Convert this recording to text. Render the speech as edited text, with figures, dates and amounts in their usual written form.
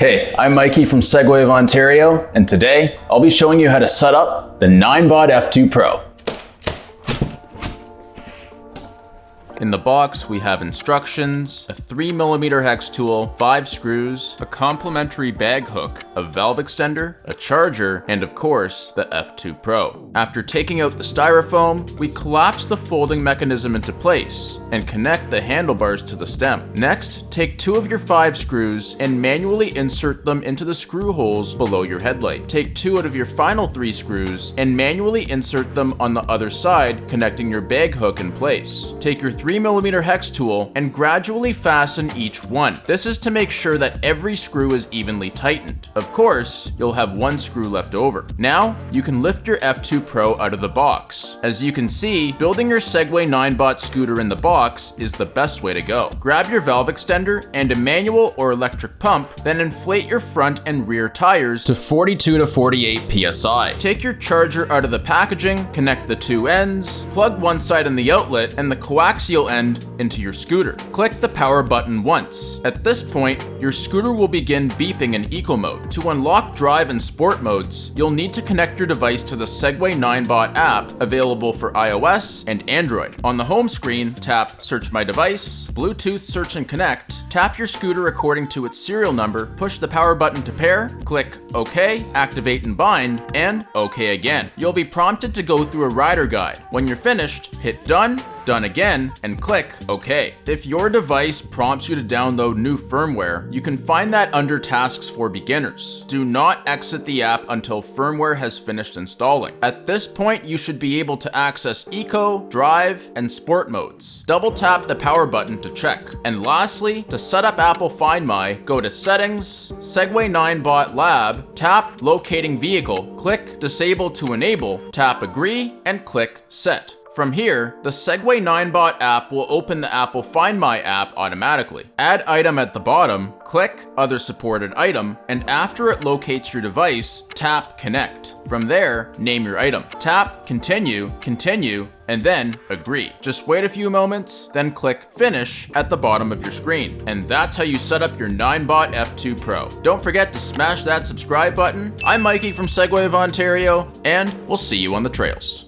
Hey, I'm Mikey from Segway of Ontario, and today I'll be showing you how to set up the Ninebot F2 Pro. In the box, we have instructions, a 3mm hex tool, 5 screws, a complimentary bag hook, a valve extender, a charger, and of course, the F2 Pro. After taking out the styrofoam, we collapse the folding mechanism into place and connect the handlebars to the stem. Next, take 2 of your 5 screws and manually insert them into the screw holes below your headlight. Take 2 out of your final 3 screws and manually insert them on the other side, connecting your bag hook in place. Take your 3mm hex tool and gradually fasten each one. This is to make sure that every screw is evenly tightened. Of course, you'll have 1 screw left over. Now, you can lift your F2 Pro out of the box. As you can see, building your Segway-Ninebot scooter in the box is the best way to go. Grab your valve extender and a manual or electric pump, then inflate your front and rear tires to 42 to 48 psi. Take your charger out of the packaging, connect the 2 ends, plug one side in the outlet and the coaxial end into your scooter. Click the power button once. At this point, your scooter will begin beeping in eco mode. To unlock drive and sport modes, you'll need to connect your device to the Segway-Ninebot app available for iOS and Android. On the home screen, tap Search My Device, Bluetooth Search and Connect, tap your scooter according to its serial number, push the power button to pair, click OK, activate and bind, and OK again. You'll be prompted to go through a rider guide. When you're finished, hit Done, Done again, and click OK. If your device prompts you to download new firmware, you can find that under Tasks for Beginners. Do not exit the app until firmware has finished installing. At this point, you should be able to access Eco, Drive, and Sport modes. Double tap the power button to check. And lastly, to set up Apple FindMy, go to Settings, Segway-Ninebot Lab, tap Locating Vehicle, click Disable to enable, tap Agree, and click Set. From here, the Segway-Ninebot app will open the Apple FindMy app automatically. Add item at the bottom, click Other Supported Item, and after it locates your device, tap Connect. From there, name your item. Tap Continue, Continue, and then Agree. Just wait a few moments, then click Finish at the bottom of your screen. And that's how you set up your Ninebot F2 Pro. Don't forget to smash that subscribe button. I'm Mikey from Segway of Ontario, and we'll see you on the trails.